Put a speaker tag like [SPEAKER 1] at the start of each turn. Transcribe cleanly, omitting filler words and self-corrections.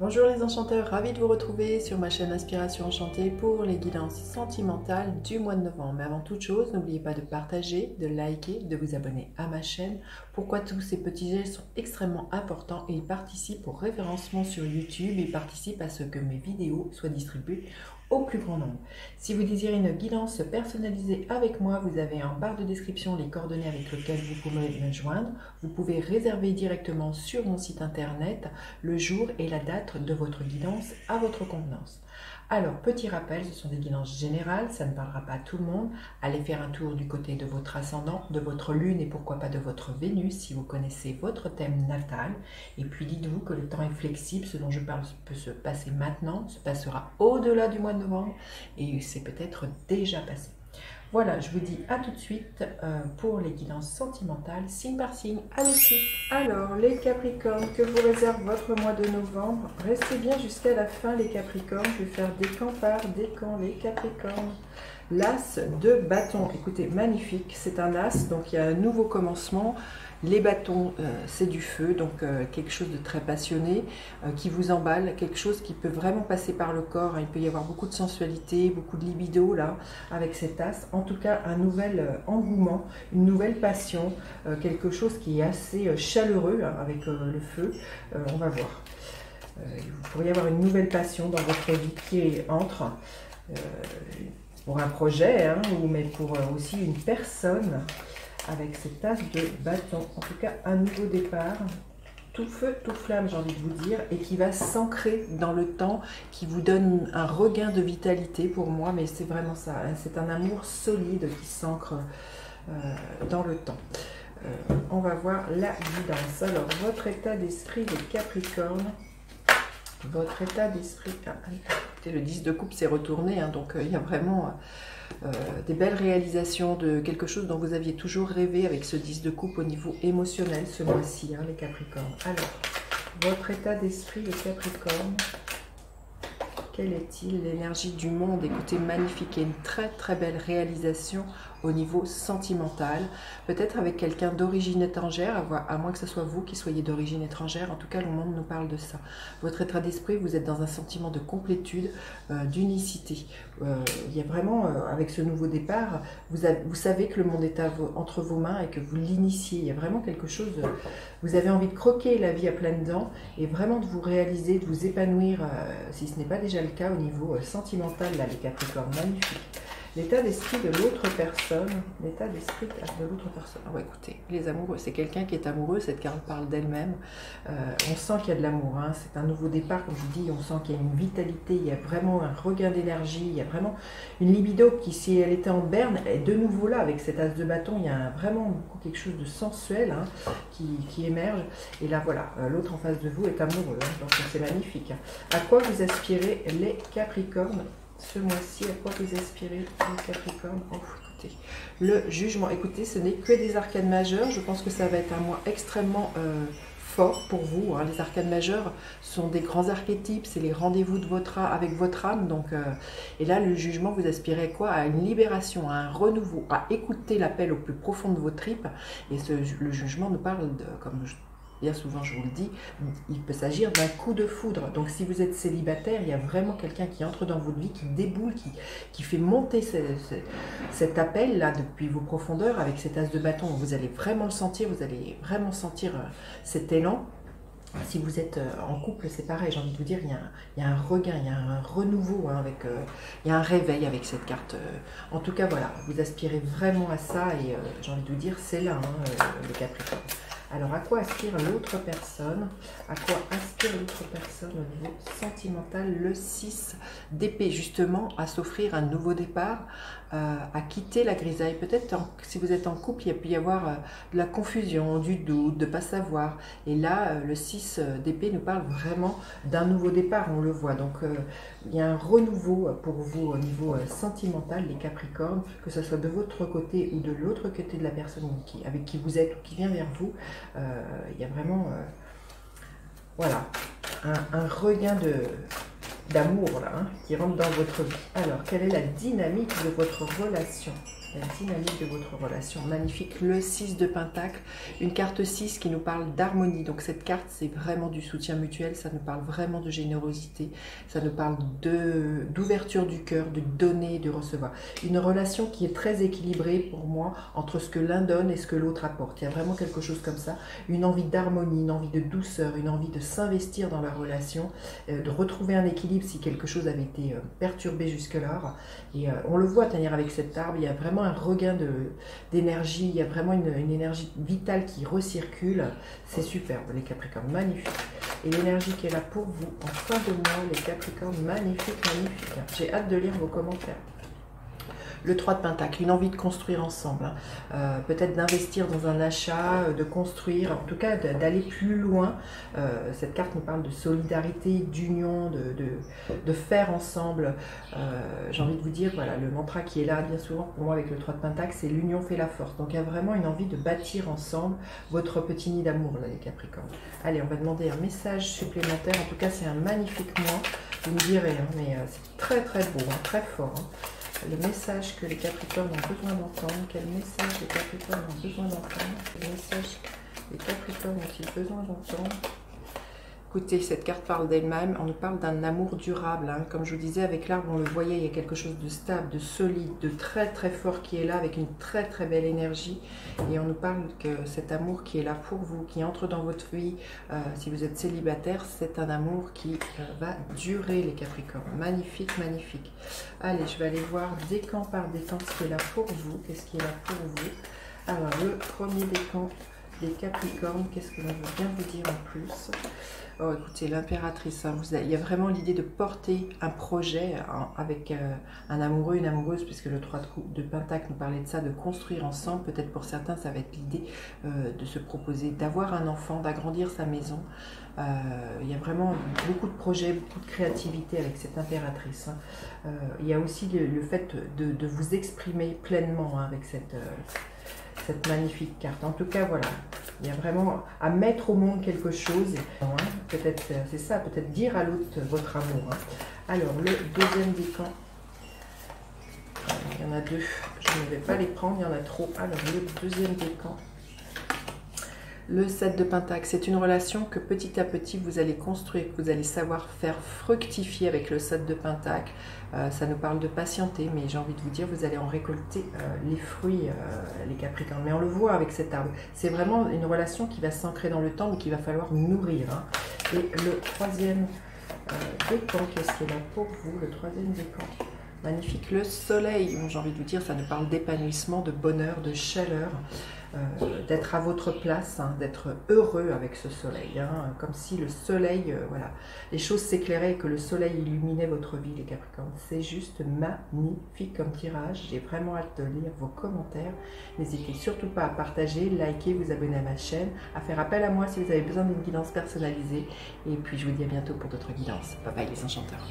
[SPEAKER 1] Bonjour les enchanteurs, ravi de vous retrouver sur ma chaîne Inspiration Enchantée pour les guidances sentimentales du mois de novembre. Mais avant toute chose, n'oubliez pas de partager, de liker, de vous abonner à ma chaîne. Pourquoi tous ces petits gestes sont extrêmement importants et ils participent au référencement sur YouTube et participent à ce que mes vidéos soient distribuées au plus grand nombre. Si vous désirez une guidance personnalisée avec moi, vous avez en barre de description les coordonnées avec lesquelles vous pouvez me joindre. Vous pouvez réserver directement sur mon site internet le jour et la date de votre guidance à votre convenance. Alors, petit rappel, ce sont des guidances générales, ça ne parlera pas à tout le monde. Allez faire un tour du côté de votre ascendant, de votre lune et pourquoi pas de votre Vénus si vous connaissez votre thème natal. Et puis dites-vous que le temps est flexible, ce dont je parle peut se passer maintenant, se passera au-delà du mois de novembre et c'est peut-être déjà passé. Voilà, je vous dis à tout de suite pour les guidances sentimentales, signe par signe. Allez, suite. Alors, les Capricornes, que vous réserve votre mois de novembre? Restez bien jusqu'à la fin, les Capricornes. Je vais faire décan par décan, les Capricornes. L'As de bâton. Écoutez, magnifique. C'est un As, donc il y a un nouveau commencement. Les bâtons, c'est du feu, donc quelque chose de très passionné, qui vous emballe, quelque chose qui peut vraiment passer par le corps. Il peut y avoir beaucoup de sensualité, beaucoup de libido là, avec cet as. En tout cas, un nouvel engouement, une nouvelle passion, quelque chose qui est assez chaleureux hein, avec le feu. On va voir. Vous pourriez avoir une nouvelle passion dans votre vie qui entre pour un projet, hein, mais pour aussi une personne. Avec cet as de bâton, en tout cas un nouveau départ, tout feu, tout flamme j'ai envie de vous dire, et qui va s'ancrer dans le temps, qui vous donne un regain de vitalité pour moi, mais c'est vraiment ça, hein, c'est un amour solide qui s'ancre dans le temps. On va voir la guidance. Alors, votre état d'esprit des Capricornes, votre état d'esprit, le 10 de coupe s'est retourné, hein, donc il y a vraiment... des belles réalisations de quelque chose dont vous aviez toujours rêvé avec ce 10 de coupe au niveau émotionnel ce mois-ci, hein, les Capricornes. Alors, votre état d'esprit, les Capricornes, quel est-il? L'énergie du monde, écoutez, magnifique, et une très très belle réalisation au niveau sentimental, peut-être avec quelqu'un d'origine étrangère, à moins que ce soit vous qui soyez d'origine étrangère, en tout cas le monde nous parle de ça. Votre état d'esprit, vous êtes dans un sentiment de complétude, d'unicité. Il y a vraiment, avec ce nouveau départ, vous savez que le monde est entre vos mains et que vous l'initiez. Il y a vraiment quelque chose, vous avez envie de croquer la vie à pleines dents et vraiment de vous réaliser, de vous épanouir, si ce n'est pas déjà le cas au niveau sentimental, là les Capricornes, magnifique. L'état d'esprit de l'autre personne, l'état d'esprit de l'autre personne. Ah ouais, écoutez, les amoureux, c'est quelqu'un qui est amoureux, cette carte parle d'elle-même. On sent qu'il y a de l'amour, hein. C'est un nouveau départ, comme je vous dis, on sent qu'il y a une vitalité, il y a vraiment un regain d'énergie, il y a vraiment une libido qui, si elle était en berne, est de nouveau là, avec cet as de bâton, il y a vraiment quelque chose de sensuel hein, qui émerge. Et là, voilà, l'autre en face de vous est amoureux, hein, donc c'est magnifique. À quoi vous aspirez, les Capricornes? Ce mois-ci, à quoi vous aspirez, les Capricornes? Oh, écoutez, le jugement. Écoutez, ce n'est que des arcanes majeures. Je pense que ça va être un mois extrêmement fort pour vous. Hein. Les arcanes majeures sont des grands archétypes, c'est les rendez-vous de avec votre âme. Donc, et là, le jugement, vous aspirez quoi? À une libération, à un renouveau, à écouter l'appel au plus profond de vos tripes. Et le jugement nous parle de, comme bien souvent je vous le dis, il peut s'agir d'un coup de foudre. Donc si vous êtes célibataire, il y a vraiment quelqu'un qui entre dans votre vie, qui déboule, qui fait monter cet appel-là depuis vos profondeurs avec cet as de bâton. Vous allez vraiment le sentir, vous allez vraiment sentir cet élan. Si vous êtes en couple, c'est pareil, j'ai envie de vous dire, il y a un regain, il y a un renouveau, hein, il y a un réveil avec cette carte. En tout cas, voilà, vous aspirez vraiment à ça et j'ai envie de vous dire, c'est là, hein, le Capricorne. Alors, à quoi aspire l'autre personne? À quoi aspire l'autre personne au niveau sentimental? Le 6 d'épée, justement, à s'offrir un nouveau départ, à quitter la grisaille. Peut-être, si vous êtes en couple, il peut y avoir de la confusion, du doute, de ne pas savoir. Et là, le 6 d'épée nous parle vraiment d'un nouveau départ, on le voit. Donc, il y a un renouveau pour vous au niveau sentimental, les Capricornes, que ce soit de votre côté ou de l'autre côté de la personne avec qui vous êtes ou qui vient vers vous. Il y a vraiment voilà, un regain d'amour là, hein, qui rentre dans votre vie. Alors, quelle est la dynamique de votre relation? la dynamique de votre relation. Magnifique, le 6 de Pentacle, une carte 6 qui nous parle d'harmonie. Donc cette carte, c'est vraiment du soutien mutuel, ça nous parle vraiment de générosité, ça nous parle d'ouverture du cœur, de donner et de recevoir. Une relation qui est très équilibrée pour moi entre ce que l'un donne et ce que l'autre apporte. Il y a vraiment quelque chose comme ça, une envie d'harmonie, une envie de douceur, une envie de s'investir dans la relation, de retrouver un équilibre si quelque chose avait été perturbé jusque-là. Et on le voit, tenir avec cet arbre, il y a vraiment un regain d'énergie, il y a vraiment une énergie vitale qui recircule. C'est superbe, les Capricornes, magnifique. Et l'énergie qui est là pour vous en fin de mois, les Capricornes, magnifique, magnifique. J'ai hâte de lire vos commentaires. Le 3 de Pentacle, une envie de construire ensemble, hein. Peut-être d'investir dans un achat, de construire, en tout cas d'aller plus loin. Cette carte nous parle de solidarité, d'union, de faire ensemble. J'ai envie de vous dire, voilà, le mantra qui est là bien souvent pour moi avec le 3 de Pentacle, c'est l'union fait la force. Donc il y a vraiment une envie de bâtir ensemble votre petit nid d'amour, là, les Capricornes. Allez, on va demander un message supplémentaire. En tout cas, c'est un magnifique mois. Vous me direz, hein, mais c'est très très beau, hein, très fort, hein. Le message que les Capricornes ont besoin d'entendre. Quel message les Capricornes ont besoin d'entendre? Quel message les Capricornes ont-ils besoin d'entendre? Écoutez, cette carte parle d'elle-même. On nous parle d'un amour durable, hein. Comme je vous disais, avec l'arbre, on le voyait, il y a quelque chose de stable, de solide, de très très fort qui est là, avec une très très belle énergie. Et on nous parle que cet amour qui est là pour vous, qui entre dans votre vie, si vous êtes célibataire, c'est un amour qui va durer, les Capricornes. Magnifique, magnifique. Allez, je vais aller voir décan par décan ce qui est là pour vous. Qu'est-ce qui est là pour vous? Alors, le premier décan des Capricornes, qu'est-ce que l'on veut bien vous dire en plus? Oh, écoutez, l'impératrice, hein, il y a vraiment l'idée de porter un projet avec un amoureux, une amoureuse, puisque le 3 de Pentacle nous parlait de ça, de construire ensemble. Peut-être pour certains, ça va être l'idée de se proposer d'avoir un enfant, d'agrandir sa maison. Il y a vraiment beaucoup de projets, beaucoup de créativité avec cette impératrice, hein. Il y a aussi le fait de vous exprimer pleinement, hein, avec cette magnifique carte. En tout cas, voilà, il y a vraiment à mettre au monde quelque chose. Hein, peut-être, c'est ça, peut-être dire à l'autre votre amour. Hein. Alors, le deuxième décan. Il y en a deux. Je ne vais pas les prendre, il y en a trop. Alors, le deuxième décan. Le 7 de Pentacle, c'est une relation que petit à petit vous allez construire, que vous allez savoir faire fructifier avec le 7 de Pentacle. Ça nous parle de patienter, mais j'ai envie de vous dire, vous allez en récolter les fruits, les Capricornes. Mais on le voit avec cet arbre. C'est vraiment une relation qui va s'ancrer dans le temps, mais qu'il va falloir nourrir. Hein. Et le troisième décan, qu'est-ce qui est là pour vous? Le troisième décan. Magnifique, le soleil. Bon, j'ai envie de vous dire, ça nous parle d'épanouissement, de bonheur, de chaleur. D'être à votre place, hein, d'être heureux avec ce soleil, hein, comme si le soleil, voilà, les choses s'éclairaient et que le soleil illuminait votre vie, les Capricornes. C'est juste magnifique comme tirage. J'ai vraiment hâte de lire vos commentaires. N'hésitez surtout pas à partager, liker, vous abonner à ma chaîne, à faire appel à moi si vous avez besoin d'une guidance personnalisée. Et puis je vous dis à bientôt pour d'autres guidances. Bye bye les enchanteurs.